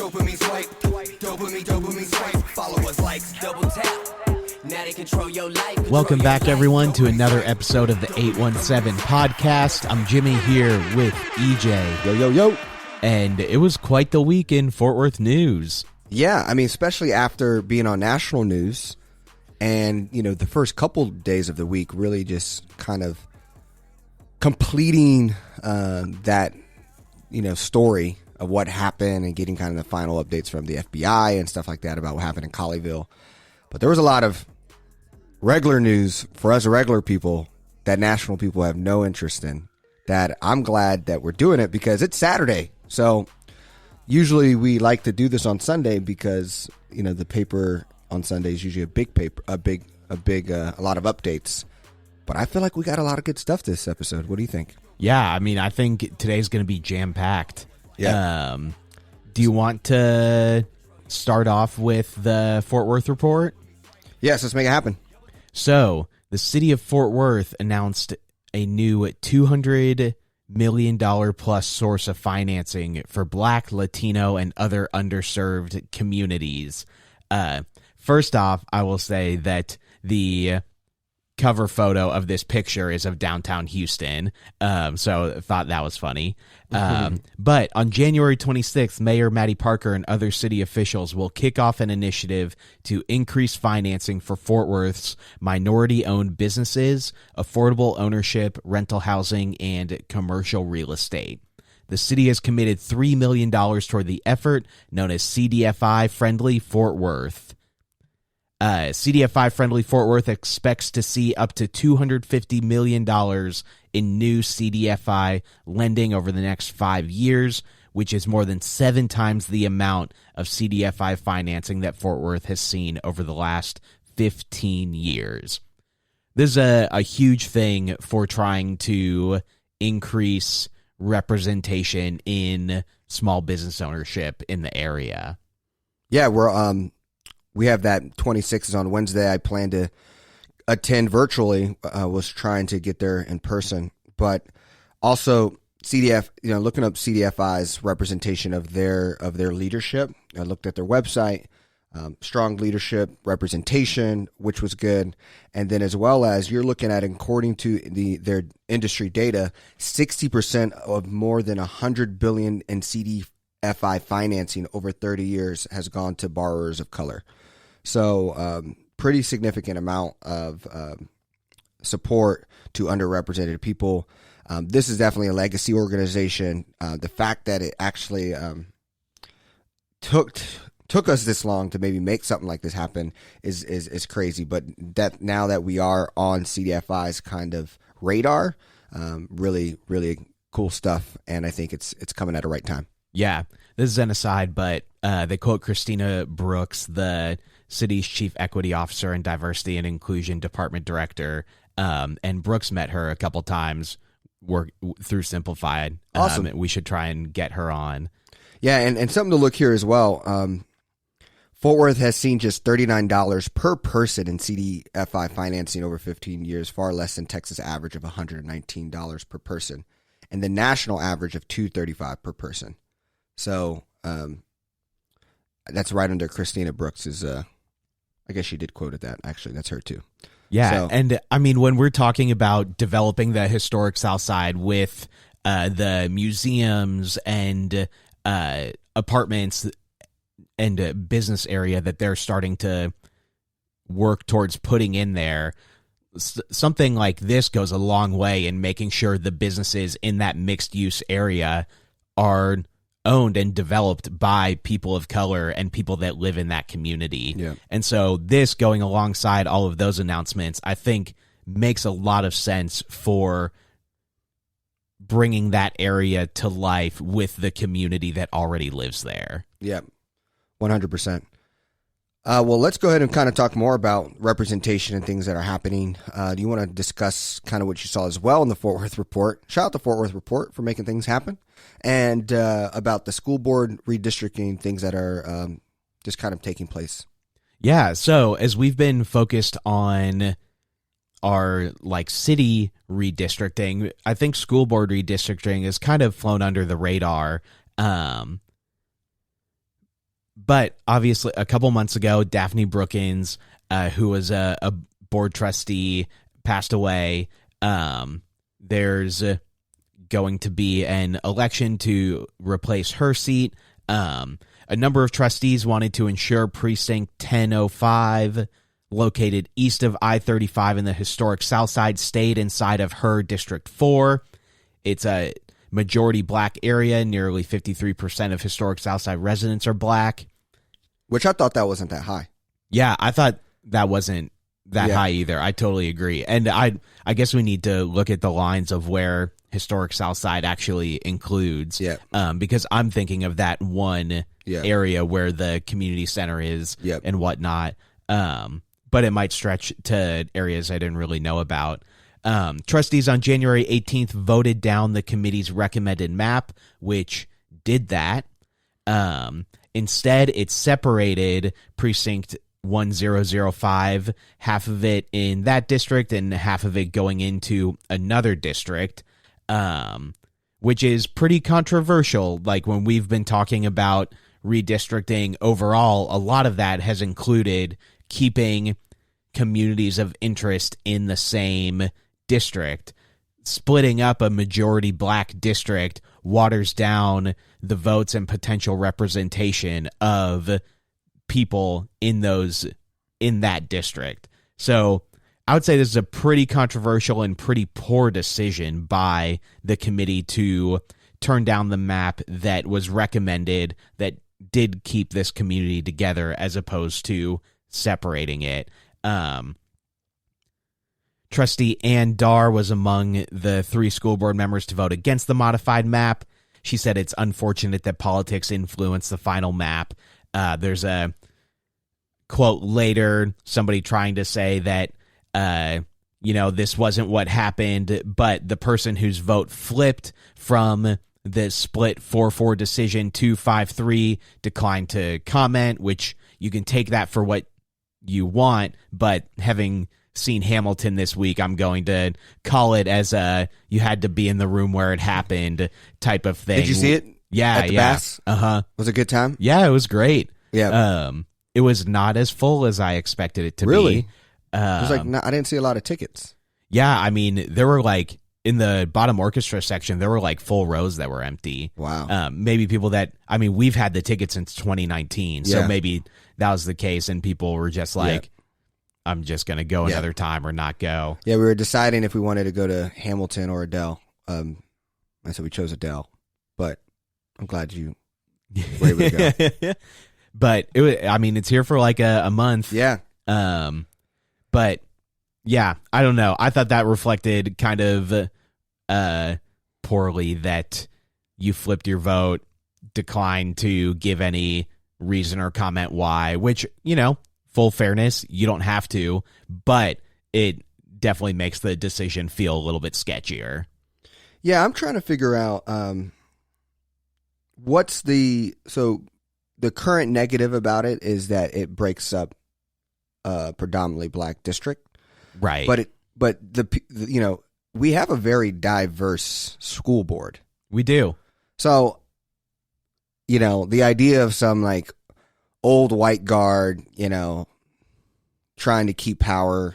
Dopamine swipe, dopamine swipe. Followers, likes, double tap. Now they control your life. Welcome back, everyone, to another episode of the 817 podcast. I'm Jimmy here with EJ. Yo, yo, yo. And it was quite the week in Fort Worth news. Yeah, I mean, especially after being on national news and, you know, the first couple days of the week really just kind of completing that, you know, story of what happened and getting kind of the final updates from the FBI and stuff like that about what happened in Colleyville. But there was a lot of regular news for us regular people that national people have no interest in, that I'm glad that we're doing it because it's Saturday. So usually we like to do this on Sunday because, you know, the paper on Sunday is usually a big paper, a lot of updates. But I feel like we got a lot of good stuff this episode. What do you think? Yeah, I mean, I think today's going to be jam-packed. Yeah. Do you want to start off with the Fort Worth report? Yes, let's make it happen. So, the city of Fort Worth announced a new $200 million plus source of financing for Black, Latino, and other underserved communities. First off, I will say that the cover photo of this picture is of downtown Houston, so I thought that was funny. But on January 26th, Mayor Matty Parker and other city officials will kick off an initiative to increase financing for Fort Worth's minority-owned businesses, affordable ownership, rental housing, and commercial real estate. The city has committed $3 million toward the effort, known as CTFI Friendly Fort Worth. CTFI Friendly Fort Worth expects to see up to $250 million in new CTFI lending over the next 5 years, which is more than 7 times the amount of CTFI financing that Fort Worth has seen over the last 15 years. This is a huge thing for trying to increase representation in small business ownership in the area. Yeah, we have that 26th on Wednesday. I plan to attend virtually. Was trying to get there in person, but also CDF. You know, looking up CDFI's representation of their leadership. I looked at their website. Strong leadership representation, which was good, and then as well as you're looking at, according to their industry data, 60% of more than $100 billion in CDFI financing over 30 years has gone to borrowers of color. So pretty significant amount of support to underrepresented people. This is definitely a legacy organization. The fact that it actually took us this long to maybe make something like this happen is crazy. But that now that we are on CDFI's kind of radar, really, really cool stuff. And I think it's coming at the right time. Yeah, this is an aside, but they quote Christina Brooks, the city's chief equity officer and diversity and inclusion department director. And Brooks met her a couple times through Simplified. Awesome. We should try and get her on. Yeah, and something to look here as well. Fort Worth has seen just $39 per person in CDFI financing over 15 years, far less than Texas' average of $119 per person, and the national average of $235 per person. So that's right under Christina Brooks's. I guess she did quote at that. Actually, that's her too. Yeah, so, and I mean, when we're talking about developing the historic South Side with the museums and apartments and business area that they're starting to work towards putting in there, something like this goes a long way in making sure the businesses in that mixed use area are owned and developed by people of color and people that live in that community. Yeah. And so this going alongside all of those announcements, I think makes a lot of sense for bringing that area to life with the community that already lives there. Yeah, 100%. Well, let's go ahead and kind of talk more about representation and things that are happening. Do you want to discuss kind of what you saw as well in the Fort Worth report? Shout out the Fort Worth report for making things happen. And about the school board redistricting, things that are just kind of taking place. Yeah, so as we've been focused on our like city redistricting, I think school board redistricting has kind of flown under the radar. But obviously, a couple months ago, Daphne Brookins, who was a board trustee, passed away. There's going to be an election to replace her seat. A number of trustees wanted to ensure Precinct 1005, located east of I-35 in the historic South Side, stayed inside of her District 4. It's a majority black area. Nearly 53% of historic Southside residents are black. Which I thought that wasn't that high. Yeah, I thought that wasn't that high either. I totally agree. And I guess we need to look at the lines of where historic Southside actually includes. Yeah. Because I'm thinking of that one area where the community center is and whatnot. But it might stretch to areas I didn't really know about. Trustees on January 18th voted down the committee's recommended map, which did that. Instead, it separated Precinct 1005, half of it in that district and half of it going into another district, which is pretty controversial. Like when we've been talking about redistricting overall, a lot of that has included keeping communities of interest in the same district. Splitting up a majority black district waters down the votes and potential representation of people in that district. So I would say this is a pretty controversial and pretty poor decision by the committee to turn down the map that was recommended that did keep this community together as opposed to separating it. Trustee Ann Darr was among the 3 school board members to vote against the modified map. She said it's unfortunate that politics influenced the final map. There's a quote later, somebody trying to say that, this wasn't what happened, but the person whose vote flipped from the split 4-4 decision to 5-3 declined to comment, which you can take that for what you want, but having seen Hamilton this week, I'm going to call it as you had to be in the room where it happened type of thing. Did you see it? Yeah, at the Bass? Uh-huh. Was it a good time? Yeah, it was great. Yeah. It was not as full as I expected it to really? be. It was like I didn't see a lot of tickets. Yeah, I mean, there were like in the bottom orchestra section, there were like full rows that were empty. Wow. Maybe people that, I mean, we've had the ticket since 2019, so maybe that was the case, and people were just like, I'm just going to go another time or not go. Yeah, we were deciding if we wanted to go to Hamilton or Adele. I said we chose Adele, but I'm glad you were able to go. But it's here for like a month. Yeah. But yeah, I don't know. I thought that reflected kind of poorly that you flipped your vote, declined to give any reason or comment why, which, full fairness, you don't have to, but it definitely makes the decision feel a little bit sketchier. Yeah, I'm trying to figure out what's the current negative about it is that it breaks up a predominantly black district. Right. But we have a very diverse school board. We do. So, the idea of some like old white guard, trying to keep power.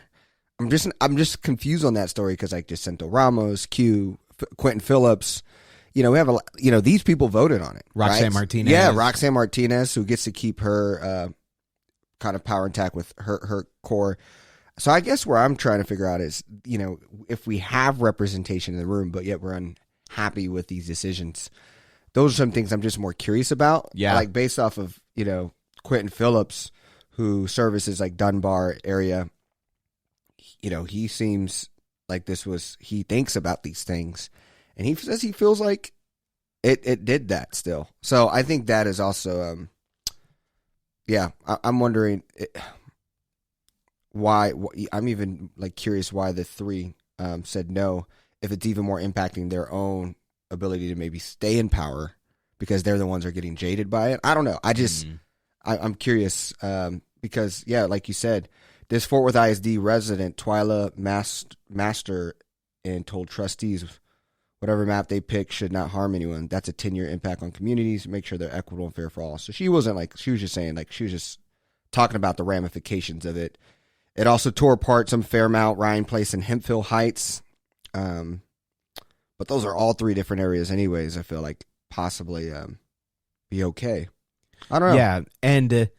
I'm just confused on that story because like Jacinto Ramos, Quentin Phillips, we have these people voted on it. Roxanne right? Martinez. Yeah, Roxanne Martinez, who gets to keep her kind of power intact with her core. So I guess where I'm trying to figure out is, if we have representation in the room, but yet we're unhappy with these decisions. Those are some things I'm just more curious about. Yeah. Like based off of, Quentin Phillips, who services like Dunbar area, he seems like he thinks about these things, and he says he feels like it did that still. So I think that is also, I'm wondering why. I'm even like curious why the 3 said no, if it's even more impacting their own ability to maybe stay in power because they're the ones who are getting jaded by it. I don't know. I'm curious because, like you said, this Fort Worth ISD resident, Twyla Master, and told trustees whatever map they pick should not harm anyone. That's a 10-year impact on communities. Make sure they're equitable and fair for all. So she wasn't like, she was just saying, like, she was just talking about the ramifications of it. It also tore apart some Fairmount, Ryan Place, and Hemphill Heights. But those are all 3 different areas anyways, I feel like possibly be okay. I don't know. Yeah, and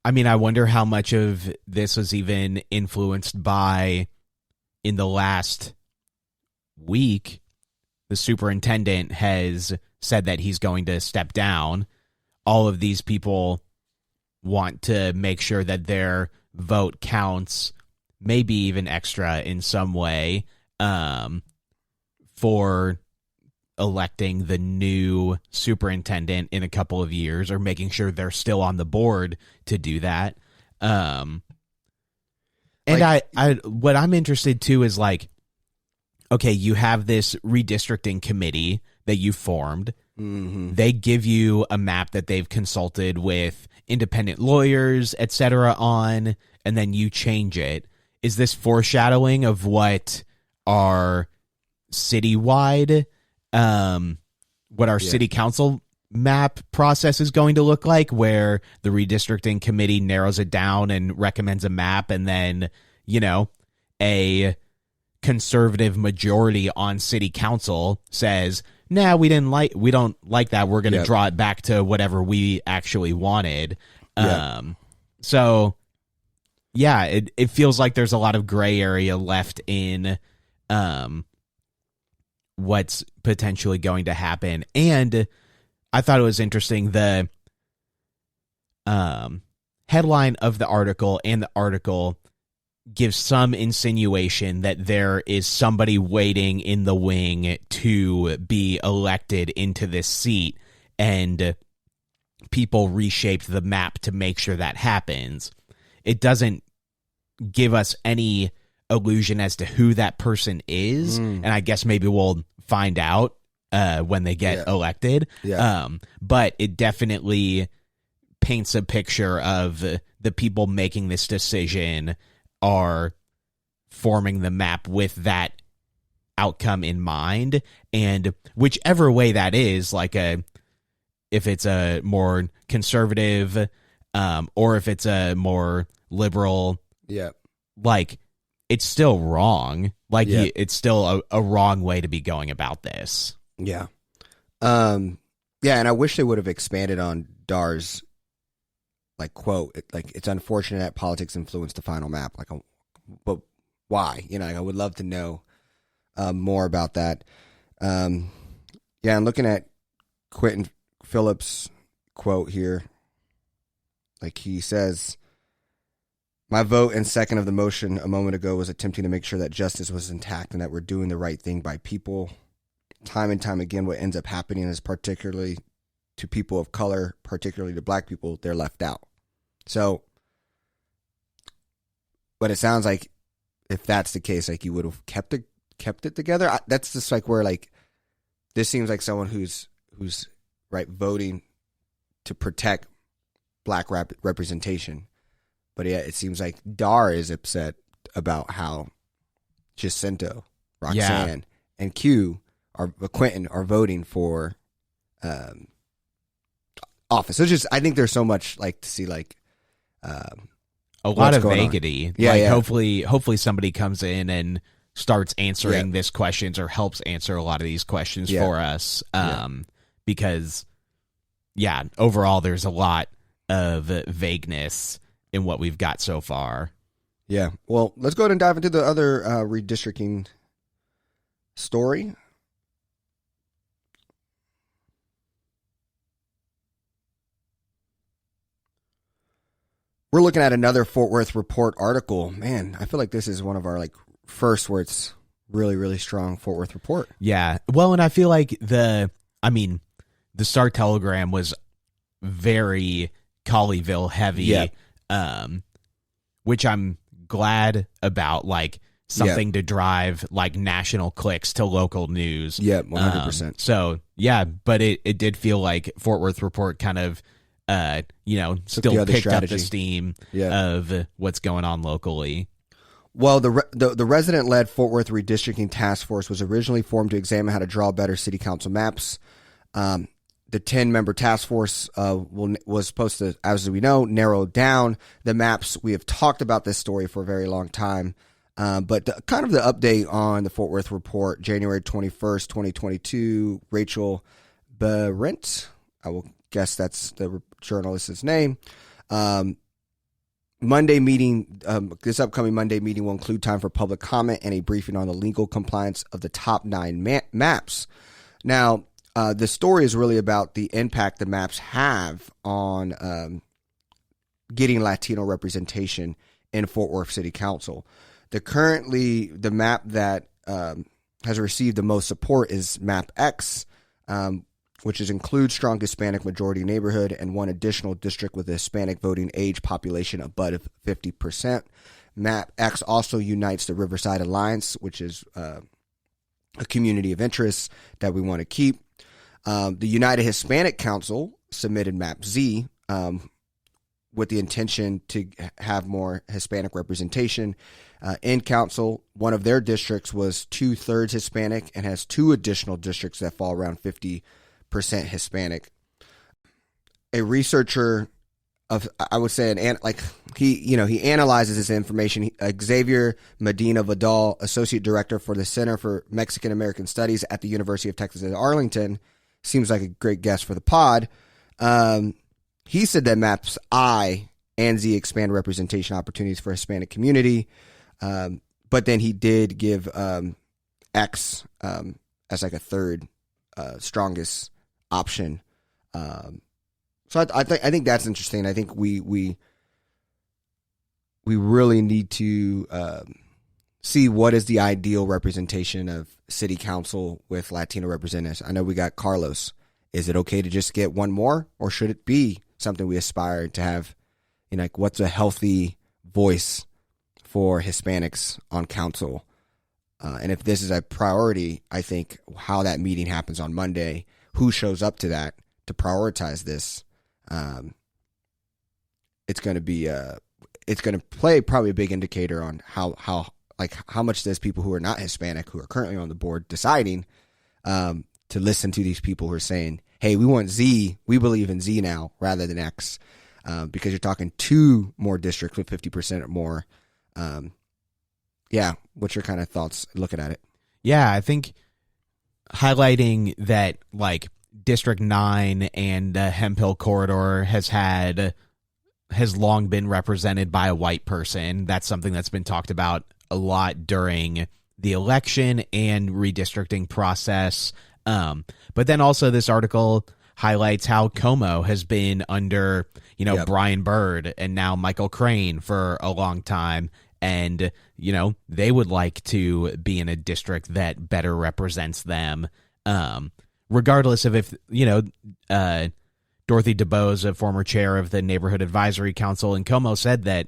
I mean, I wonder how much of this was even influenced by, in the last week, the superintendent has said that he's going to step down. All of these people want to make sure that their vote counts, maybe even extra in some way, for electing the new superintendent in a couple of years, or making sure they're still on the board to do that. And I what I'm interested too is like, okay, you have this redistricting committee that you formed. Mm-hmm. They give you a map that they've consulted with independent lawyers, etc. on, and then you change it. Is this foreshadowing of what our citywide, what our city council map process is going to look like, where the redistricting committee narrows it down and recommends a map, and then, you know, a conservative majority on city council says, nah, we don't like that, we're going to draw it back to whatever we actually wanted. So yeah, it feels like there's a lot of gray area left in what's potentially going to happen. And I thought it was interesting, the headline of the article, and the article gives some insinuation that there is somebody waiting in the wing to be elected into this seat, and people reshaped the map to make sure that happens. It doesn't give us any illusion as to who that person is, and I guess maybe we'll find out when they get elected. But it definitely paints a picture of the people making this decision are forming the map with that outcome in mind, and whichever way that is, like if it's a more conservative, or if it's a more liberal, like, it's still wrong. Like, it's still a wrong way to be going about this. Yeah. And I wish they would have expanded on Dar's, like, quote, like, it's unfortunate that politics influenced the final map. Like, but why? You know, like, I would love to know more about that. I'm looking at Quentin Phillips' quote here. Like, he says, my vote and second of the motion a moment ago was attempting to make sure that justice was intact and that we're doing the right thing by people. Time and time again, what ends up happening is, particularly to people of color, particularly to black people, they're left out. So, but it sounds like if that's the case, like, you would have kept it together. That's just like where, like, this seems like someone who's right, voting to protect black representation. But yeah, it seems like Dar is upset about how Jacinto, Roxanne, and Quentin are voting for office. So I think there's so much, like, to see, like, a lot of vaguity. On. Hopefully somebody comes in and starts answering these questions, or helps answer a lot of these questions for us. Because overall there's a lot of vagueness in what we've got so far. Yeah. Well, let's go ahead and dive into the other redistricting story. We're looking at another Fort Worth Report article. Man, I feel like this is one of our, like, first where it's really, really strong Fort Worth Report. Yeah. Well, and I feel like the Star Telegram was very Colleyville heavy, which I'm glad about, like, something to drive, like, national clicks to local news. Yeah, 100%. So, yeah, but it did feel like Fort Worth Report kind of, still picked up the steam of what's going on locally. Well, the resident-led Fort Worth redistricting task force was originally formed to examine how to draw better city council maps. The 10-member task force was supposed to, as we know, narrow down the maps. We have talked about this story for a very long time. But kind of the update on the Fort Worth report, January 21st, 2022, Rachel Berendt, I will guess that's the journalist's name. Monday meeting, this upcoming Monday meeting will include time for public comment and a briefing on the legal compliance of the top 9 maps. Now, the story is really about the impact the maps have on getting Latino representation in Fort Worth City Council. The map that has received the most support is Map X, which includes strong Hispanic majority neighborhood and one additional district with a Hispanic voting age population above 50%. Map X also unites the Riverside Alliance, which is a community of interest that we want to keep. The United Hispanic Council submitted Map Z with the intention to have more Hispanic representation in council. One of their districts was 2/3 Hispanic and has 2 additional districts that fall around 50% Hispanic. A researcher I would say, he analyzes this information. Xavier Medina Vidal, Associate Director for the Center for Mexican American Studies at the University of Texas at Arlington, seems like a great guest for the pod. He said that maps I and Z expand representation opportunities for Hispanic community. But then he did give X as like a third strongest option. So I think that's interesting. I think we really need to see what is the ideal representation of city council with Latino representatives. I know we got Carlos. Is it okay to just get one more, or should it be something we aspire to have? Like, what's a healthy voice for Hispanics on council? And if this is a priority, I think how that meeting happens on Monday, who shows up to that to prioritize this, it's going to be it's going to play probably a big indicator on how much does people who are not Hispanic, who are currently on the board, deciding to listen to these people who are saying, hey, we want Z, we believe in Z now rather than X, because you're talking 2 more districts with 50% or more. Yeah, what's your kind of thoughts looking at it? Yeah, I think highlighting that, like, District 9 and the Hemphill Corridor has long been represented by a white person. That's something that's been talked about a lot during the election and redistricting process. But then also this article highlights how Como has been under, Brian Byrd and now Michael Crane for a long time. And, they would like to be in a district that better represents them. Regardless of if, Dorothy DeBose, a former chair of the Neighborhood Advisory Council in Como, said that,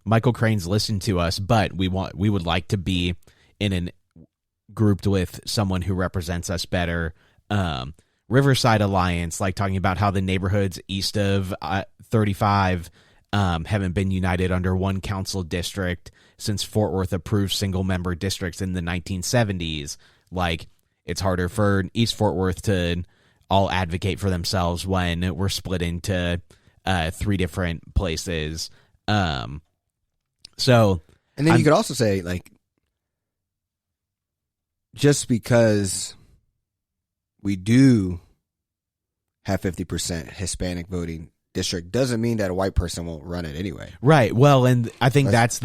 Michael Crane's listened to us, but we would like to be in an grouped with someone who represents us better. Riverside Alliance, like talking about how the neighborhoods east of 35 haven't been united under one council district since Fort Worth approved single-member districts in the 1970s. Like, it's harder for East Fort Worth to all advocate for themselves when we're split into 3 different places. And then you could also say, like, just because we do have 50% Hispanic voting district doesn't mean that a white person won't run it anyway. Right. Well, and I think that's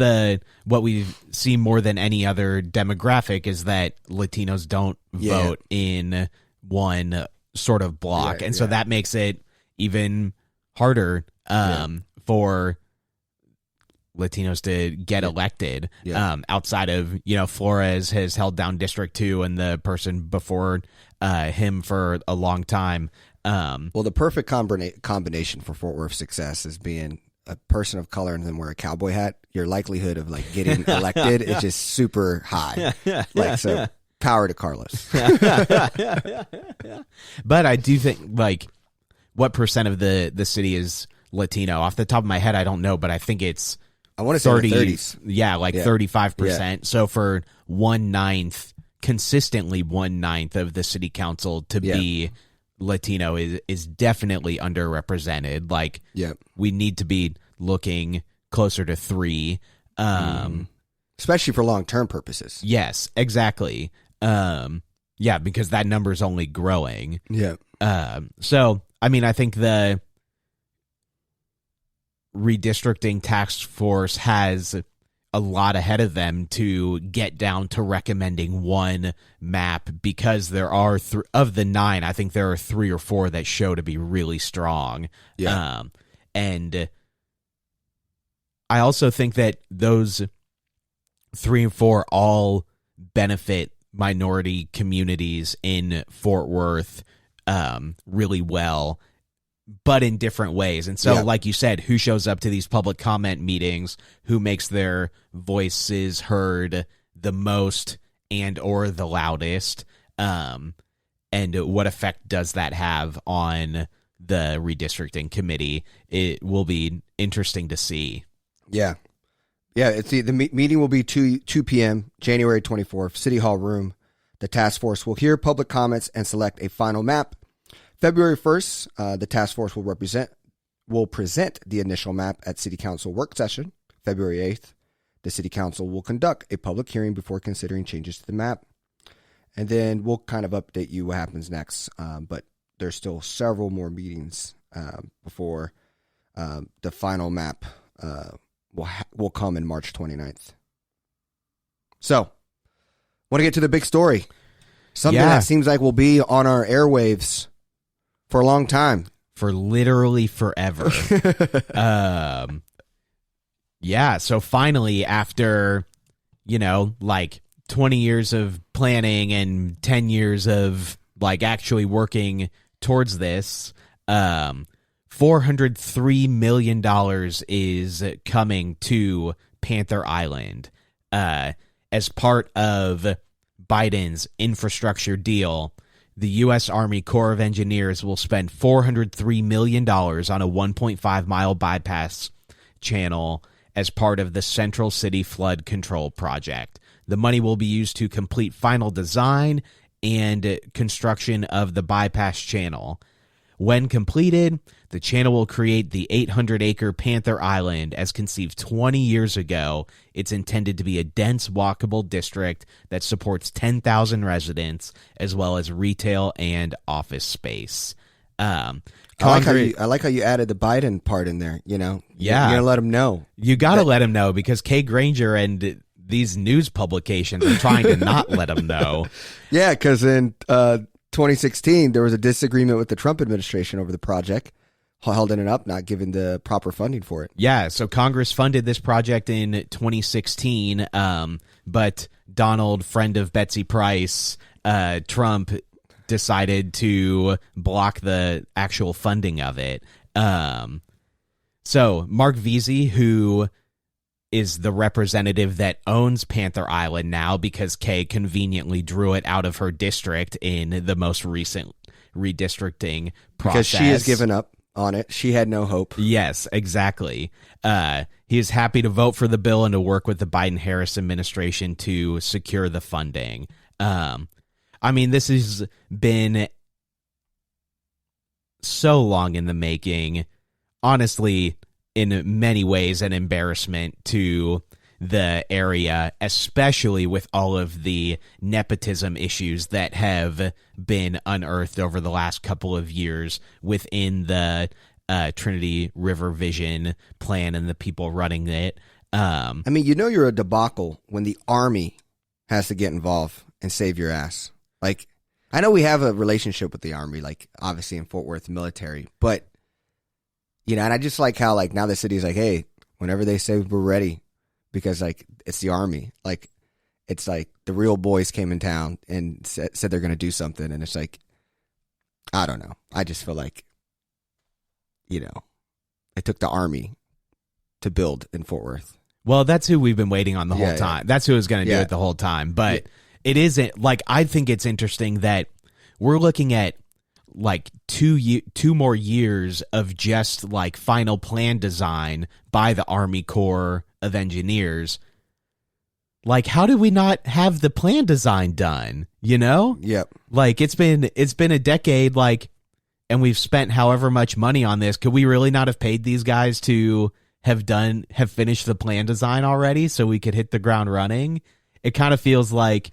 what we see more than any other demographic is that Latinos don't vote in one sort of block. And so that makes it even harder for Latinos to get elected. Outside of, Flores has held down District 2 and the person before him for a long time. Well, the perfect combination for Fort Worth success is being a person of color and then wear a cowboy hat. Your likelihood of getting elected is just super high. So power to Carlos. But I do think, what percent of the city is Latino? Off the top of my head, I don't know, but I think it's I want to say 30, the 30s. Yeah, like Yeah. 35%. So for 1/9, consistently 1/9 of the city council to be Latino is definitely underrepresented. Like, we need to be looking closer to 3. Especially for long-term purposes. Yes, exactly. Yeah, because that number is only growing. Yeah. So, I mean, I think the redistricting task force has a lot ahead of them to get down to recommending one map, because there are of the 9, I think there are 3 or 4 that show to be really strong. Yeah. And I also think that those 3 and 4 all benefit minority communities in Fort Worth really well, but in different ways. And so, like you said, who shows up to these public comment meetings, who makes their voices heard the most and or the loudest, and what effect does that have on the redistricting committee? It will be interesting to see. Yeah. Yeah, it's the meeting will be 2 p.m., January 24th, City Hall room. The task force will hear public comments and select a final map. February 1st, the task force will present the initial map at City Council work session. February 8th, the City Council will conduct a public hearing before considering changes to the map. And then we'll kind of update you what happens next. But there's still several more meetings before the final map will come in March 29th. So, want to get to the big story. Something that seems like will be on our airwaves for a long time. For literally forever. Yeah, so finally, after, like 20 years of planning and 10 years of, like, actually working towards this, $403 million is coming to Panther Island as part of Biden's infrastructure deal. The U.S. Army Corps of Engineers will spend $403 million on a 1.5-mile bypass channel as part of the Central City Flood Control Project. The money will be used to complete final design and construction of the bypass channel. When completed, the channel will create the 800-acre Panther Island. As conceived 20 years ago, it's intended to be a dense, walkable district that supports 10,000 residents, as well as retail and office space. I like how you added the Biden part in there, Yeah. You're going to let them know. You got to let him know, because Kay Granger and these news publications are trying to not let him know. Yeah, because in 2016, there was a disagreement with the Trump administration over the project, holding it up, not giving the proper funding for it. Yeah, so Congress funded this project in 2016, but Donald, friend of Betsy Price, Trump, decided to block the actual funding of it. So Mark Veazey, who is the representative that owns Panther Island now, because Kay conveniently drew it out of her district in the most recent redistricting process. Because she has given up on it. She had no hope. Yes, exactly. He is happy to vote for the bill and to work with the Biden-Harris administration to secure the funding. I mean, this has been so long in the making. Honestly, in many ways, an embarrassment to the area, especially with all of the nepotism issues that have been unearthed over the last couple of years within the Trinity River Vision plan and the people running it. I mean, you're a debacle when the Army has to get involved and save your ass. Like, I know we have a relationship with the Army, like, obviously in Fort Worth military, but, and I just like how, like, now the city's like, hey, whenever they say we're ready, because, like, it's the Army. Like, it's like the real boys came in town and said they're going to do something, and it's like, I don't know. I just feel like, it took the Army to build in Fort Worth. Well, that's who we've been waiting on the whole time. Yeah. That's who was going to do it the whole time. But it isn't, like, I think it's interesting that we're looking at, like, 2 more years of just, like, final plan design by the Army Corps of engineers. Like, how did we not have the plan design done? You know? Yep. Like, it's been a decade, like, and we've spent however much money on this. Could we really not have paid these guys to have finished the plan design already so we could hit the ground running? It kind of feels like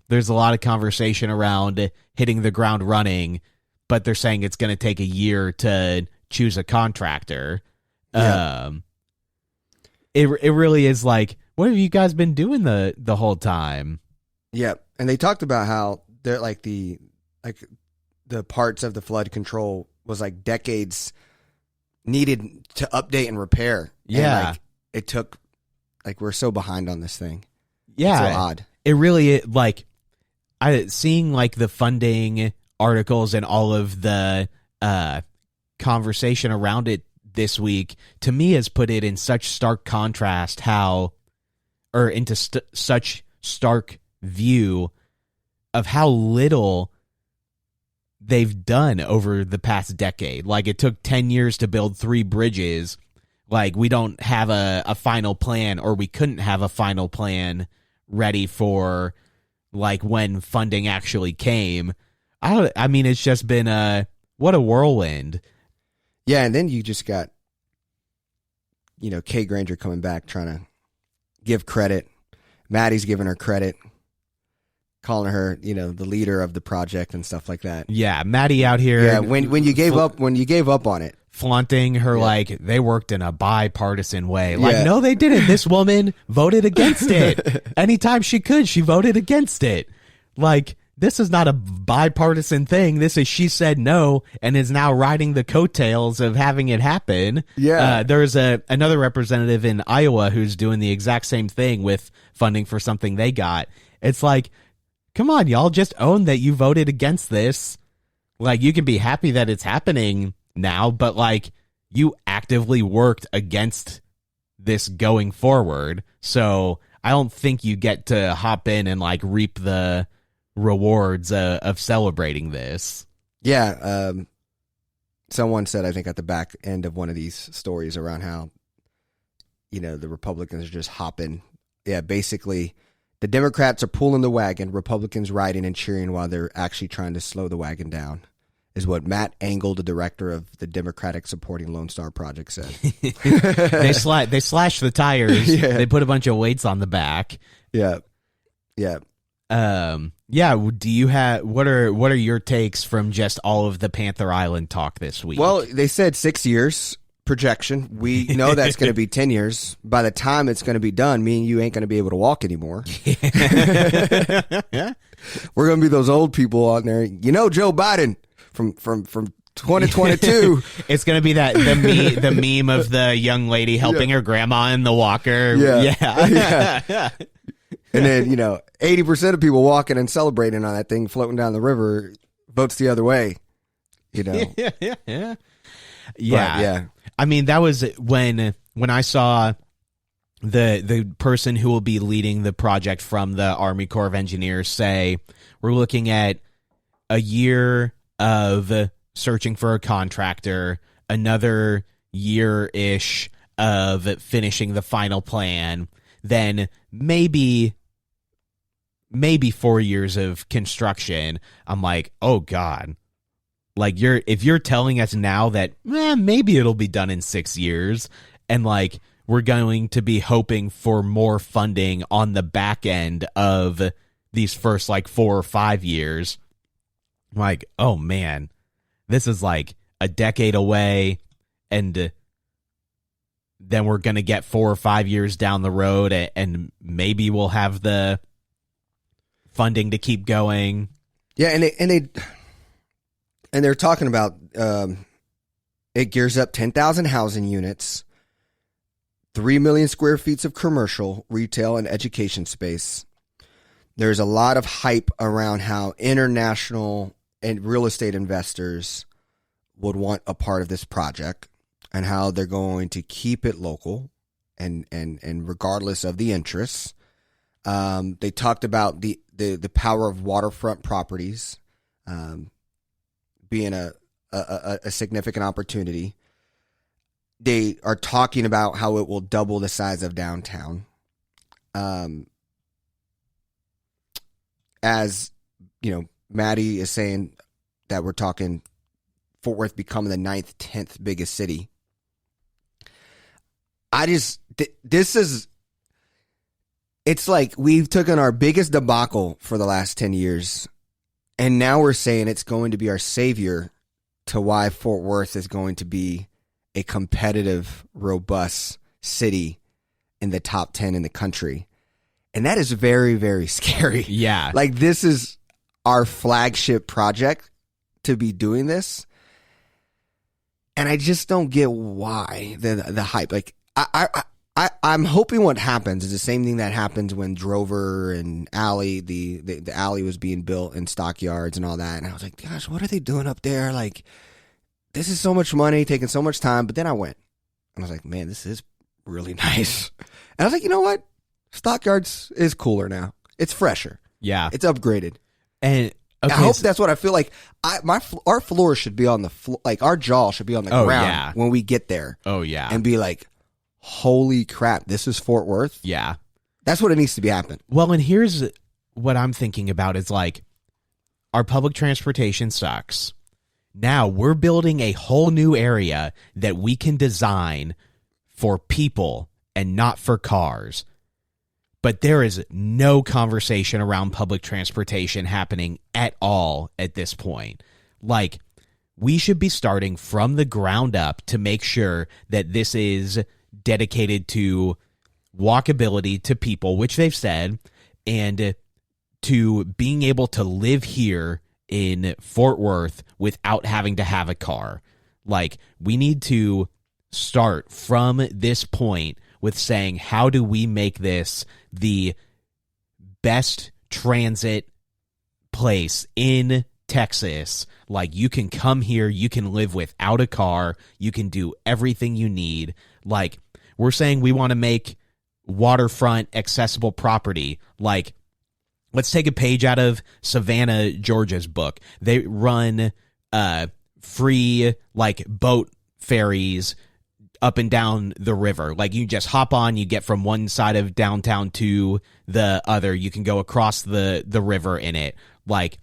there's a lot of conversation around hitting the ground running, but they're saying it's going to take a year to choose a contractor. Yeah. It really is like, what have you guys been doing the whole time? Yeah, and they talked about how they're like the parts of the flood control was like decades needed to update and repair. Yeah, and, like, it took, like, we're so behind on this thing. Yeah, it's so odd. It really, like, seeing like the funding articles and all of the conversation around it this week, to me, has put it in such stark contrast such stark view of how little they've done over the past decade. Like, it took 10 years to build 3 bridges. Like, we don't have a final plan, or we couldn't have a final plan ready for, like, when funding actually came. I mean, it's just been what a whirlwind. Yeah, and then you just got, Kay Granger coming back trying to give credit. Maddie's giving her credit, calling her, the leader of the project and stuff like that. Yeah, Maddie out here. Yeah, when you gave up on it, flaunting her, like, they worked in a bipartisan way. Like, no, they didn't. This woman voted against it. Anytime she could, she voted against it. Like, this is not a bipartisan thing. This is, she said no and is now riding the coattails of having it happen. Yeah. There's another representative in Iowa who's doing the exact same thing with funding for something they got. It's like, come on, y'all, just own that you voted against this. Like, you can be happy that it's happening now, but, like, you actively worked against this going forward. So I don't think you get to hop in and, like, reap the rewards of celebrating this. Yeah. Someone said, I think at the back end of one of these stories, around how, the Republicans are just hopping. Yeah, basically the Democrats are pulling the wagon, Republicans riding and cheering while they're actually trying to slow the wagon down, is what Matt Engel, the director of the Democratic Supporting Lone Star Project, said. They slashed the tires. Yeah. They put a bunch of weights on the back. Yeah. Yeah. Yeah. Do you have, what are your takes from just all of the Panther Island talk this week? Well, they said 6 years projection. We know that's going to be 10 years. By the time it's going to be done, me and you ain't going to be able to walk anymore. We're going to be those old people on there. Joe Biden from 2022. It's going to be the meme of the young lady helping her grandma in the walker. Yeah. And then, 80% of people walking and celebrating on that thing floating down the river votes the other way. Yeah. Yeah. I mean, that was when I saw the person who will be leading the project from the Army Corps of Engineers say, we're looking at a year of searching for a contractor, another year-ish of finishing the final plan, then maybe 4 years of construction. I'm like, oh God. Like, if you're telling us now that maybe it'll be done in 6 years, and, like, we're going to be hoping for more funding on the back end of these first, like, 4 or 5 years, I'm like, oh man, this is like a decade away, and then we're going to get 4 or 5 years down the road, and maybe we'll have the funding to keep going. Yeah, and they're talking about it gears up 10,000 housing units, 3 million square feet of commercial, retail, and education space. There's a lot of hype around how international and real estate investors would want a part of this project, and how they're going to keep it local and regardless of the interests. They talked about the power of waterfront properties being a significant opportunity. they are talking about how it will double the size of downtown. As you know, Maddie is saying that we're talking Fort Worth becoming the 9th, 10th biggest city. It's like we've taken our biggest debacle for the last 10 years, and now we're saying it's going to be our savior to why Fort Worth is going to be a competitive, robust city in the top 10 in the country. And that is very, very scary. Yeah. Like, this is our flagship project to be doing this. And I just don't get why the hype. Like, I'm hoping what happens is the same thing that happens when Drover and Alley, the alley was being built in stockyards and all that. And I was like, gosh, what are they doing up there? Like, this is so much money, taking so much time. But then I went and I was like, man, this is really nice. And I was like, you know what? Stockyards is cooler now. It's fresher. Yeah. It's upgraded. And okay, I hope that's what I feel like. Our floor should be on the floor. Like, our jaw should be on the ground when we get there. Oh, yeah. And be like, holy crap, this is Fort Worth? Yeah. That's what it needs to be happening. Well, and here's what I'm thinking about is like, our public transportation sucks. Now we're building a whole new area that we can design for people and not for cars. But there is no conversation around public transportation happening at all at this point. Like, we should be starting from the ground up to make sure that this is dedicated to walkability to people, which they've said, and to being able to live here in Fort Worth without having to have a car. Like, we need to start from this point with saying, how do we make this the best transit place in Texas? Like, you can come here, you can live without a car, you can do everything you need. Like, we're saying we want to make waterfront accessible property. Like, let's take a page out of Savannah, Georgia's book. They run free, like, boat ferries up and down the river. Like, you just hop on, you get from one side of downtown to the other. You can go across the river in it. Like,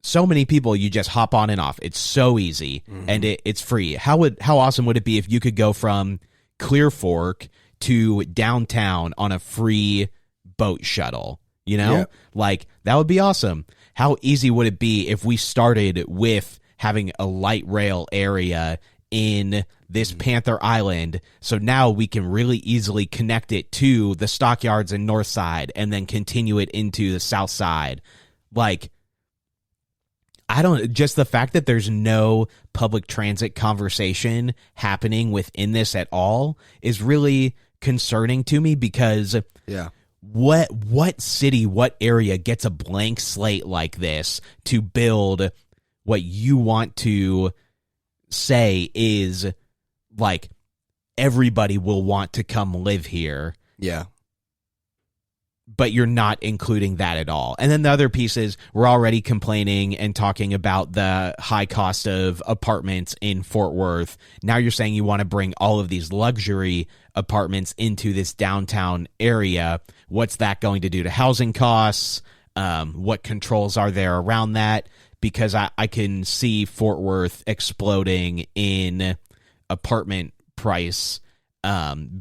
so many people, you just hop on and off. It's so easy, and it's free. How awesome would it be if you could go from Clear Fork to downtown on a free boat shuttle? You know? Yeah. Like, that would be awesome. How easy would it be if we started with having a light rail area in this Panther Island, so now we can really easily connect it to the stockyards and north side and then continue it into the south side? Like, just the fact that there's no public transit conversation happening within this at all is really concerning to me, because what city, what area gets a blank slate like this to build what you want to say is like, everybody will want to come live here. Yeah. But you're not including that at all. And then the other piece is, we're already complaining and talking about the high cost of apartments in Fort Worth. Now you're saying you want to bring all of these luxury apartments into this downtown area. What's that going to do to housing costs? What controls are there around that? Because I can see Fort Worth exploding in apartment price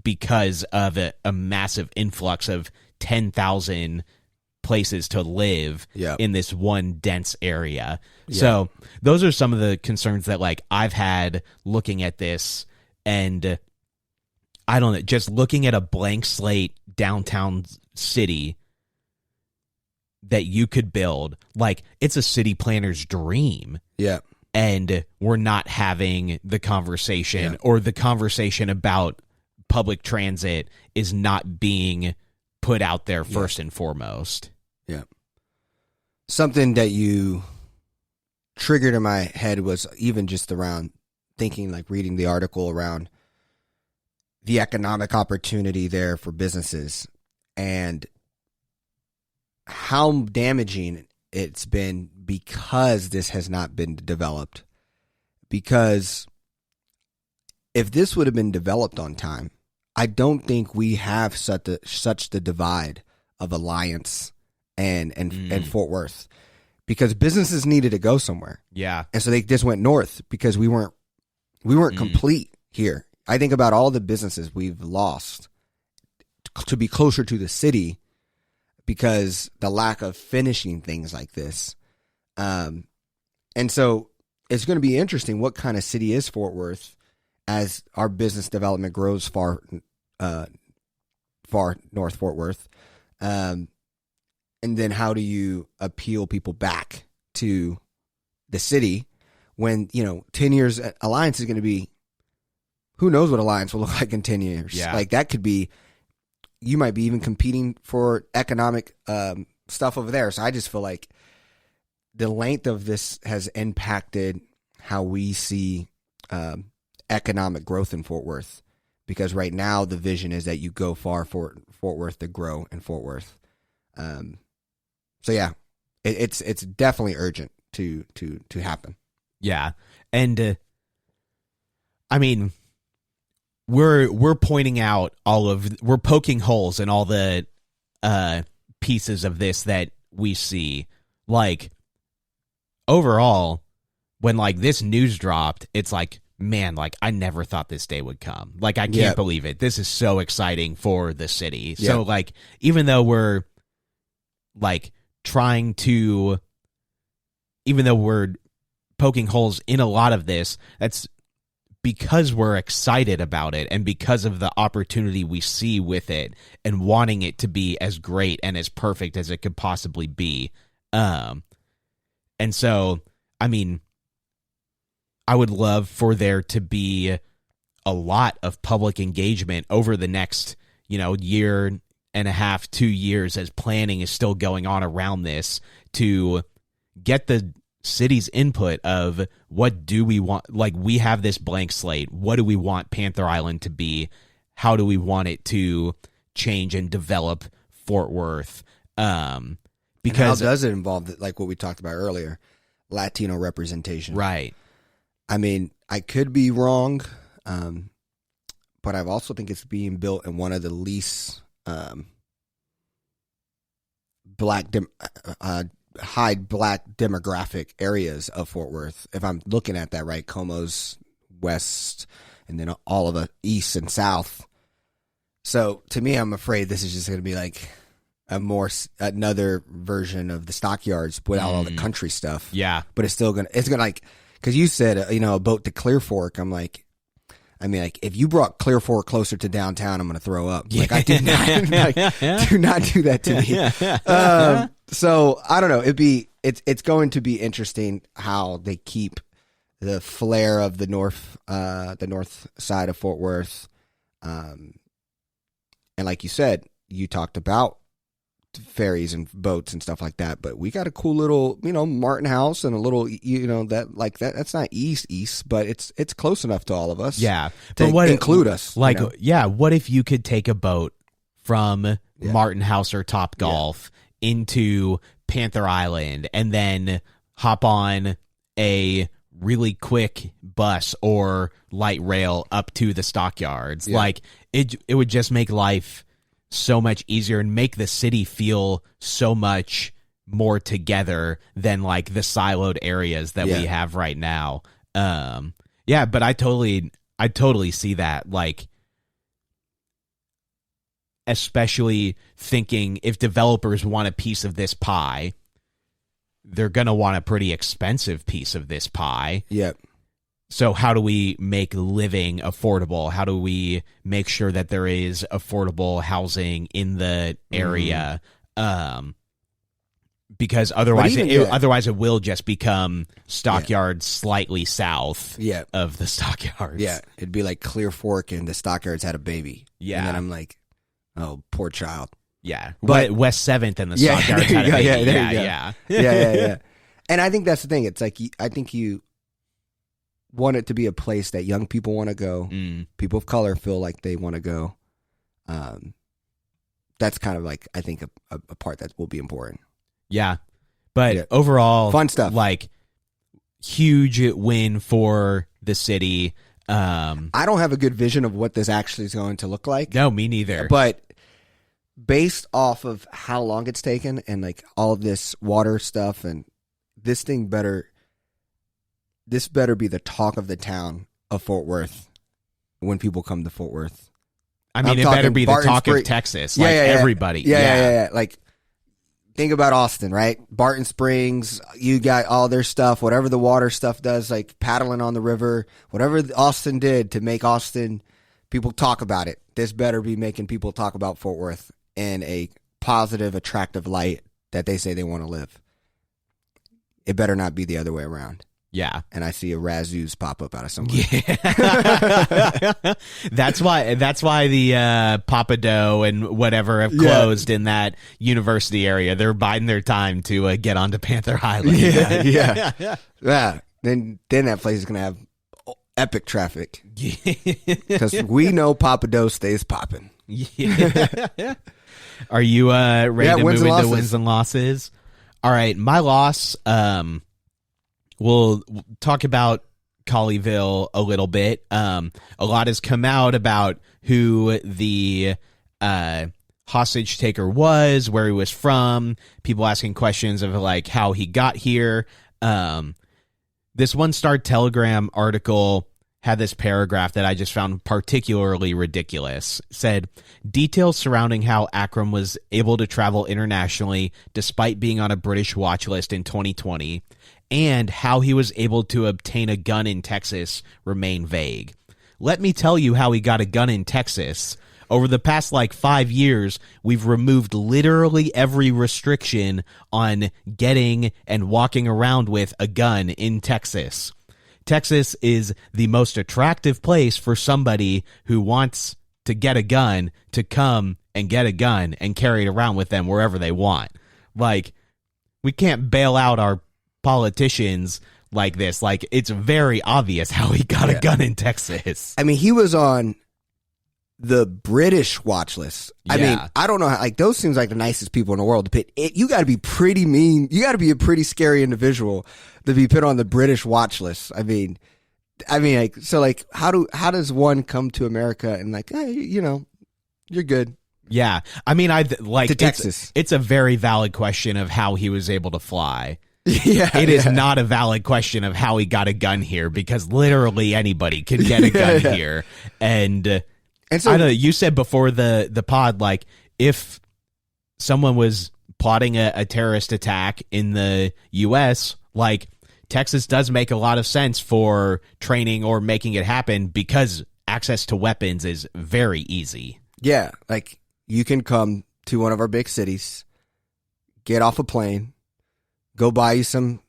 because of a massive influx of 10,000 places to live in this one dense area. So those are some of the concerns that, like, I've had looking at this, and I don't know, just looking at a blank slate downtown city that you could build. Like, it's a city planner's dream. Yeah. And we're not having the conversation, or the conversation about public transit is not being put out there first and foremost. Yeah. Something that you triggered in my head was even just around thinking, like, reading the article around the economic opportunity there for businesses and how damaging it's been because this has not been developed. Because if this would have been developed on time, I don't think we have such the divide of Alliance and Fort Worth, because businesses needed to go somewhere. Yeah. And so they just went north because we weren't complete here. I think about all the businesses we've lost to be closer to the city because the lack of finishing things like this. And so it's going to be interesting what kind of city is Fort Worth as our business development grows far north Fort Worth. And then how do you appeal people back to the city when, 10 years Alliance is going to be, who knows what Alliance will look like in 10 years. Yeah. Like that could be, you might be even competing for economic stuff over there. So I just feel like the length of this has impacted how we see economic growth in Fort Worth, because right now the vision is that you go far for Fort Worth to grow in Fort Worth. So yeah, it's definitely urgent to happen. Yeah. And I mean, we're pointing out we're poking holes in all the pieces of this that we see. Like, overall, when like this news dropped, it's like, man, like I never thought this day would come. Like, I can't believe it. This is so exciting for the city. Yep. So like, even though we're like even though we're poking holes in a lot of this, that's because we're excited about it and because of the opportunity we see with it and wanting it to be as great and as perfect as it could possibly be. And so, I mean, I would love for there to be a lot of public engagement over the next, year and a half, 2 years, as planning is still going on around this, to get the city's input of what do we want. Like, we have this blank slate. What do we want Panther Island to be? How do we want it to change and develop Fort Worth? Because and how does it involve, like what we talked about earlier, Latino representation? Right. I mean, I could be wrong, but I also think it's being built in one of the least high black demographic areas of Fort Worth. If I'm looking at that right, Como's west, and then all of the east and south. So to me, I'm afraid this is just going to be like another version of the Stockyards without all the country stuff. Yeah, but it's going to like, because you said a boat to Clear Fork. I'm like, if you brought Clear Fork closer to downtown, I'm going to throw up. Like, I do not do that to me. So I don't know. It's going to be interesting how they keep the flair of the north side of Fort Worth. And like you said, you talked about ferries and boats and stuff like that, but we got a cool little Martin House and a little that's not east, but it's close enough to all of us, to include us, like what if you could take a boat from Martin House or Top Golf into Panther Island and then hop on a really quick bus or light rail up to the Stockyards. Like, it would just make life so much easier and make the city feel so much more together than like the siloed areas that we have right now. But I totally see that, like, especially thinking if developers want a piece of this pie, they're going to want a pretty expensive piece of this pie. Yep. So how do we make living affordable? How do we make sure that there is affordable housing in the area? Because otherwise, it will just become Stockyards slightly south of the Stockyards. Yeah, it'd be like Clear Fork and the Stockyards had a baby. Yeah. And then I'm like, oh, poor child. Yeah. But West 7th and the Stockyards had a baby. Yeah. And I think that's the thing. It's like, I think you want it to be a place that young people want to go. People of color feel like they want to go. That's kind of like, I think, a part that will be important. Yeah. But overall, fun stuff. Like, huge win for the city. I don't have a good vision of what this actually is going to look like. No, me neither. But based off of how long it's taken and like all this water stuff, and this better be the talk of the town of Fort Worth when people come to Fort Worth. I mean, it better be the talk of Texas. Like everybody. Yeah. Like, think about Austin, right? Barton Springs, you got all their stuff, whatever the water stuff does, like paddling on the river, whatever Austin did to make Austin, people talk about it. This better be making people talk about Fort Worth in a positive, attractive light that they say they want to live. It better not be the other way around. Yeah. And I see a Razzoos pop up out of somewhere. Yeah. That's why the Papa Dough and whatever have closed in that university area. They're biding their time to get onto Panther Island. Yeah. Then that place is going to have epic traffic. Because we know Papa Dough stays popping. Yeah. Are you ready to move into wins and losses? All right. My loss, we'll talk about Colleyville a little bit. A lot has come out about who the hostage taker was, where he was from, people asking questions of like how he got here. This One Star Telegram article had this paragraph that I just found particularly ridiculous. It said, details surrounding how Akram was able to travel internationally despite being on a British watch list in 2020 and how he was able to obtain a gun in Texas remain vague. Let me tell you how he got a gun in Texas. Over the past 5 years, we've removed literally every restriction on getting and walking around with a gun in Texas. Texas is the most attractive place for somebody who wants to get a gun to come and get a gun and carry it around with them wherever they want. Like, we can't bail out our politicians like this. Like, it's very obvious how he got a gun in Texas. I mean, he was on the British watch list. I mean, I don't know how, those seems like the nicest people in the world to put it. You got to be pretty mean. You got to be a pretty scary individual to be put on the British watch list. I mean, how does one come to America and hey, you're good. Yeah. I mean, to Texas. It's a very valid question of how he was able to fly. It is not a valid question of how he got a gun here, because literally anybody can get a gun here. And so, I know you said before the pod, if someone was plotting a terrorist attack in the U.S., Texas does make a lot of sense for training or making it happen because access to weapons is very easy. Yeah, you can come to one of our big cities, get off a plane, go buy you some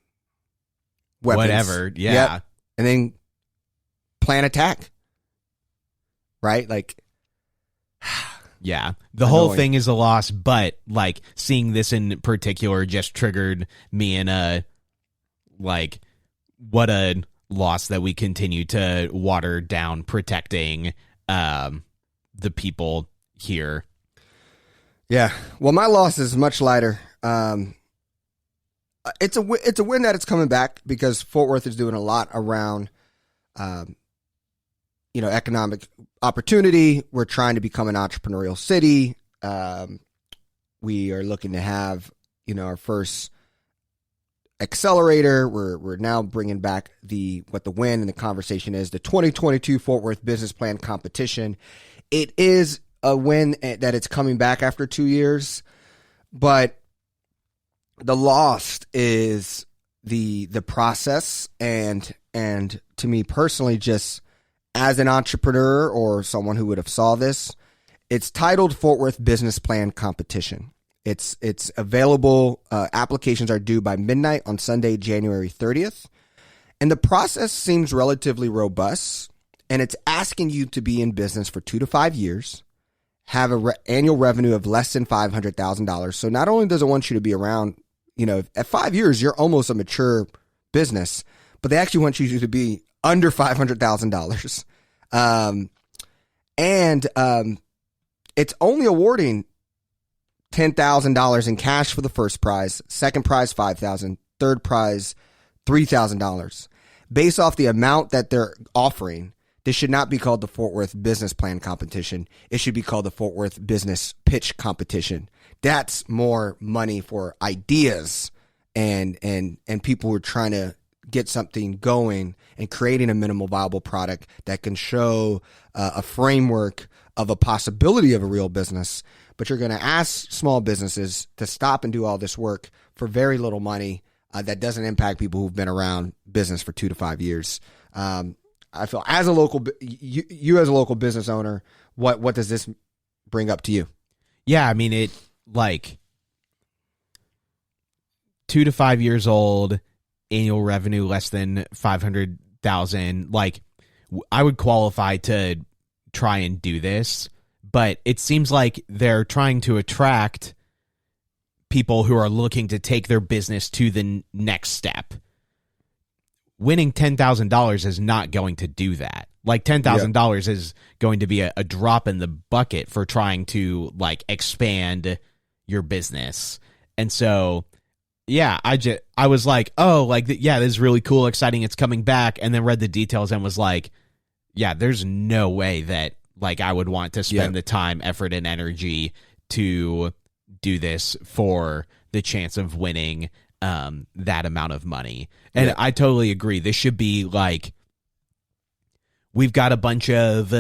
weapons. Whatever, yeah. And then plan attack. Right? Yeah. The whole thing is a loss, but seeing this in particular just triggered me in what a loss that we continue to water down protecting the people here. Yeah. Well, my loss is much lighter. It's a win that it's coming back because Fort Worth is doing a lot around economic opportunity. We're trying to become an entrepreneurial city. We are looking to have, our first accelerator. We're now bringing back what the win and the conversation is, the 2022 Fort Worth Business Plan Competition. It is a win that it's coming back after 2 years, but the loss is the process and to me personally, just as an entrepreneur or someone who would have saw this, it's titled Fort Worth Business Plan Competition. It's available. Applications are due by midnight on Sunday, January 30th. And the process seems relatively robust. And it's asking you to be in business for 2 to 5 years, have an annual revenue of less than $500,000. So not only does it want you to be around, at 5 years, you're almost a mature business, but they actually want you to be under $500,000. It's only awarding $10,000 in cash for the first prize, second prize $5,000, third prize $3,000. Based off the amount that they're offering, This should not be called the Fort Worth Business Plan Competition. It should be called the Fort Worth Business Pitch Competition. That's more money for ideas and people who are trying to get something going and creating a minimal viable product that can show a framework of a possibility of a real business. But you're going to ask small businesses to stop and do all this work for very little money that doesn't impact people who've been around business for 2 to 5 years. I feel as a local, you as a local business owner, what does this bring up to you? Yeah, I mean, it like 2 to 5 years old, annual revenue less than 500,000. Like, I would qualify to try and do this, but it seems like they're trying to attract people who are looking to take their business to the next step. Winning $10,000 is not going to do that. Like, $10,000 is going to be a drop in the bucket for trying to like expand your business. And so, yeah, I was like, oh, like, yeah, this is really cool, exciting, it's coming back, and then read the details and was like, yeah, there's no way that like I would want to spend the time, effort, and energy to do this for the chance of winning that amount of money. And I totally agree. This should be like, we've got a bunch of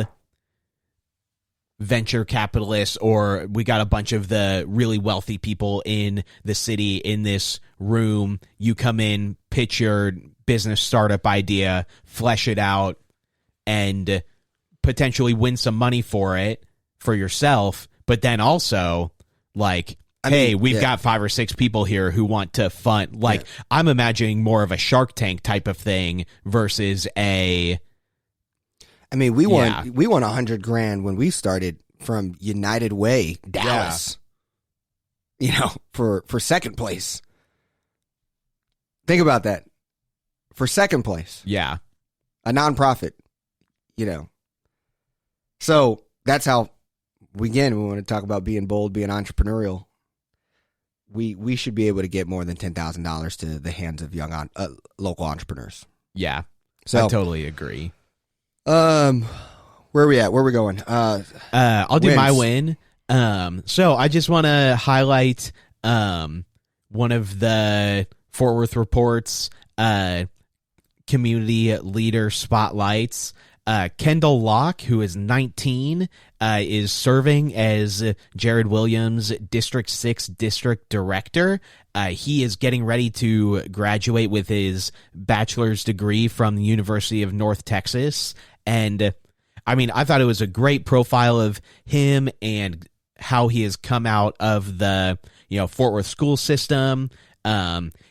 venture capitalists, or we got a bunch of the really wealthy people in the city in this room. You come in, pitch your business startup idea, flesh it out, and potentially win some money for it for yourself. But then also, like, hey, we've got 5 or 6 people here who want to fund. Like, I'm imagining more of a Shark Tank type of thing versus a. I mean, we won $100,000 when we started from United Way, Dallas. You know, for second place. Think about that. For second place. Yeah. A nonprofit, you know. So that's how we want to talk about being bold, being entrepreneurial. We should be able to get more than $10,000 to the hands of young local entrepreneurs. Yeah, so I totally agree. Where are we at? Where are we going? I'll do my win. So I just want to highlight one of the Fort Worth Report's community leader spotlights. Kendall Locke, who is 19, is serving as Jared Williams' District 6 District Director. He is getting ready to graduate with his bachelor's degree from the University of North Texas. And, I mean, I thought it was a great profile of him and how he has come out of the, Fort Worth school system.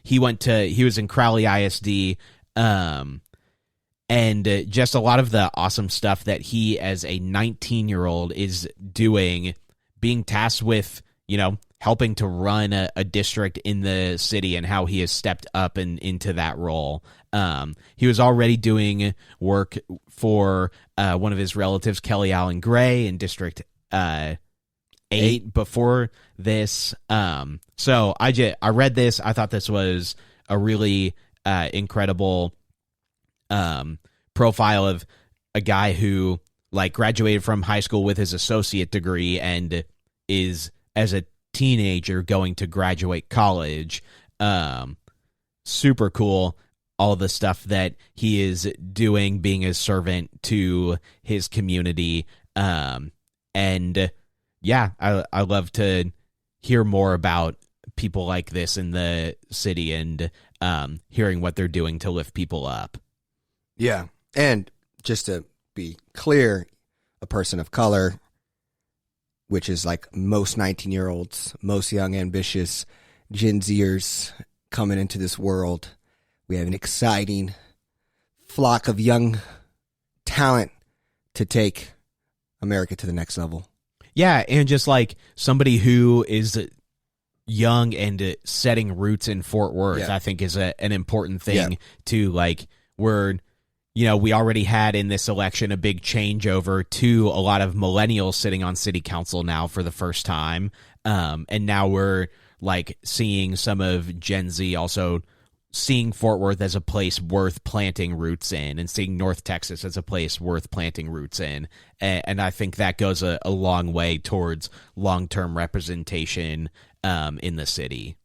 He was in Crowley ISD, and just a lot of the awesome stuff that he, as a 19-year-old, is doing, being tasked with, helping to run a district in the city, and how he has stepped up and into that role. He was already doing work for one of his relatives, Kelly Allen Gray, in District 8 before this. So I read this. I thought this was a really incredible profile of a guy who graduated from high school with his associate degree and is, as a teenager, going to graduate college. Super cool. All the stuff that he is doing, being a servant to his community. And yeah, I love to hear more about people like this in the city and hearing what they're doing to lift people up. Yeah. And just to be clear, a person of color, which is like most 19-year-olds, most young, ambitious Gen Zers coming into this world. We have an exciting flock of young talent to take America to the next level. Yeah, and just like somebody who is young and setting roots in Fort Worth, I think is an important thing to we already had in this election a big changeover to a lot of millennials sitting on city council now for the first time. And now we're seeing some of Gen Z also seeing Fort Worth as a place worth planting roots in, and seeing North Texas as a place worth planting roots in. And I think that goes a long way towards long-term representation in the city.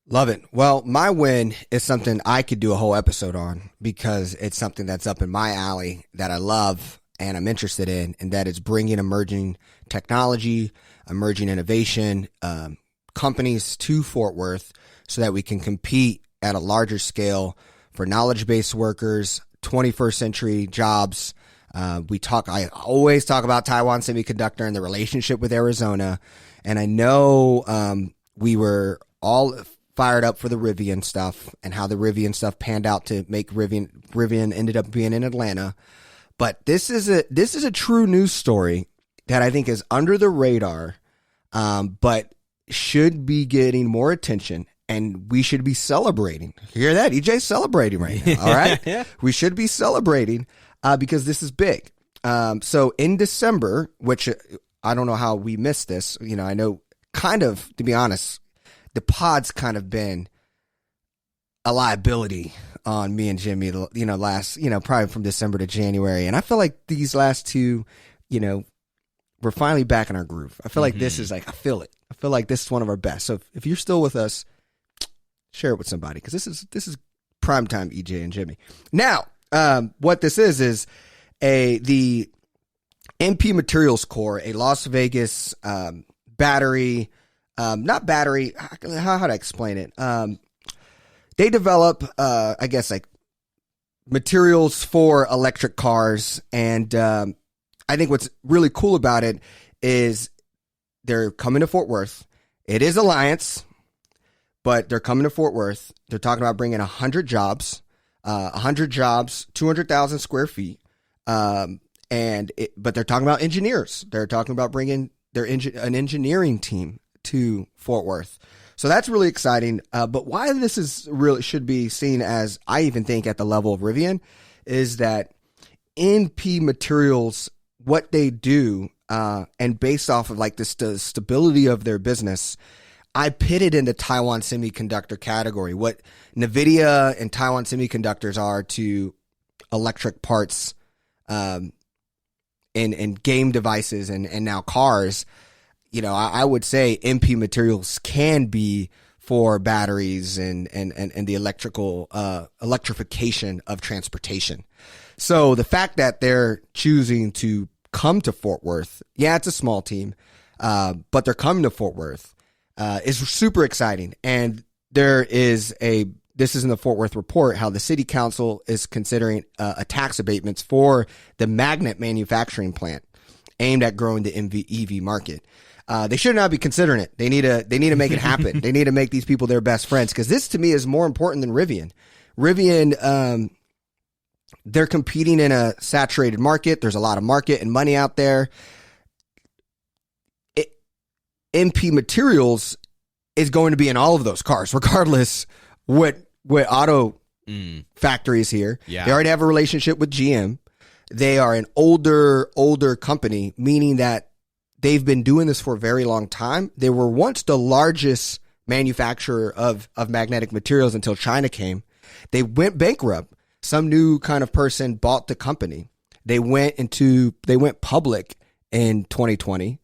Love it. Well, my win is something I could do a whole episode on, because it's something that's up in my alley that I love and I'm interested in, and that is bringing emerging technology, emerging innovation, companies to Fort Worth so that we can compete at a larger scale for knowledge-based workers, 21st century jobs. I always talk about Taiwan Semiconductor and the relationship with Arizona. And I know we were all fired up for the Rivian stuff and how the Rivian stuff panned out to make Rivian ended up being in Atlanta. But this is a true news story that I think is under the radar, but should be getting more attention, and we should be celebrating. You hear that? EJ's celebrating right now. All right. Yeah. We should be celebrating because this is big. So in December, which I don't know how we missed this, I know, kind of, to be honest, the pod's kind of been a liability on me and Jimmy, last, probably from December to January. And I feel like these last two, we're finally back in our groove. I feel like this is I feel it. I feel like this is one of our best. So if you're still with us, share it with somebody, because this is primetime EJ and Jimmy. Now, what this is the MP Materials Corps, a Las Vegas battery. Not battery. How to explain it? They develop, I guess, like materials for electric cars. And I think what's really cool about it is they're coming to Fort Worth. It is Alliance, but they're coming to Fort Worth. They're talking about bringing 100 jobs, 200,000 square feet. But they're talking about engineers. They're talking about bringing an engineering team to Fort Worth. So that's really exciting. But why this is really should be seen as, I even think, at the level of Rivian, is that NP Materials, what they do, and based off of like the stability of their business, I pit it in the Taiwan Semiconductor category. What NVIDIA and Taiwan Semiconductors are to electric parts, in game devices and now cars. I would say MP Materials can be for batteries and the electrification of transportation. So the fact that they're choosing to come to Fort Worth, it's a small team, but they're coming to Fort Worth, is super exciting. And this is in the Fort Worth report, how the city council is considering a tax abatements for the magnet manufacturing plant aimed at growing the EV market. They should not be considering it. They need to make it happen. They need to make these people their best friends, because this to me is more important than Rivian. Rivian, they're competing in a saturated market. There's a lot of market and money out there. MP Materials is going to be in all of those cars, regardless what auto factories here. Yeah. They already have a relationship with GM. They are an older company, meaning that they've been doing this for a very long time. They were once the largest manufacturer of magnetic materials until China came. They went bankrupt. Some new kind of person bought the company. They went public in 2020,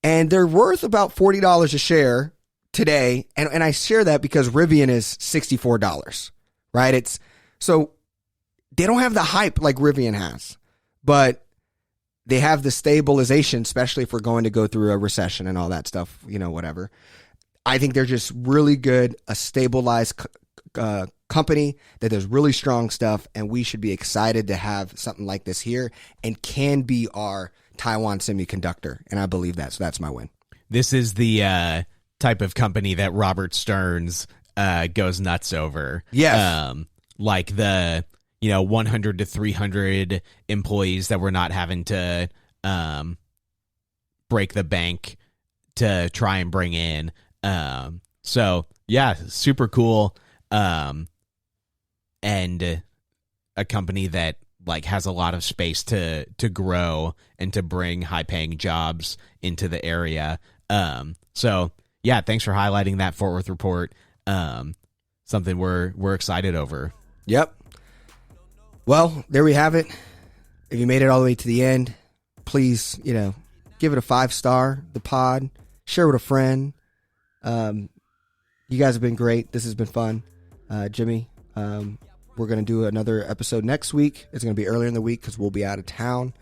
and they're worth about $40 a share today. And I share that because Rivian is $64, right? So they don't have the hype like Rivian has, but they have the stabilization, especially if we're going to go through a recession and all that stuff, whatever. I think they're just really good, a stabilized company that does really strong stuff, and we should be excited to have something like this here and can be our Taiwan Semiconductor, and I believe that. So that's my win. This is the type of company that Robert Stearns goes nuts over. Yes. Like the 100 to 300 employees that we're not having to break the bank to try and bring in. So yeah, super cool. And a company that like has a lot of space to grow and to bring high paying jobs into the area. So yeah, thanks for highlighting that Fort Worth report. something we're excited over. Yep. Well, there we have it. If you made it all the way to the end, please, give it a 5-star, the pod, share with a friend. You guys have been great. This has been fun. Jimmy, we're going to do another episode next week. It's going to be earlier in the week because we'll be out of town.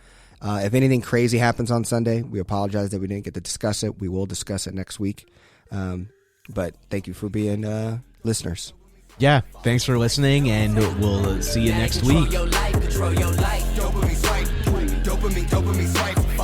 If anything crazy happens on Sunday, we apologize that we didn't get to discuss it. We will discuss it next week. But thank you for being listeners. Yeah, thanks for listening, and we'll see you next week. Control your life. Dopamine swipe. Dopamine swipe.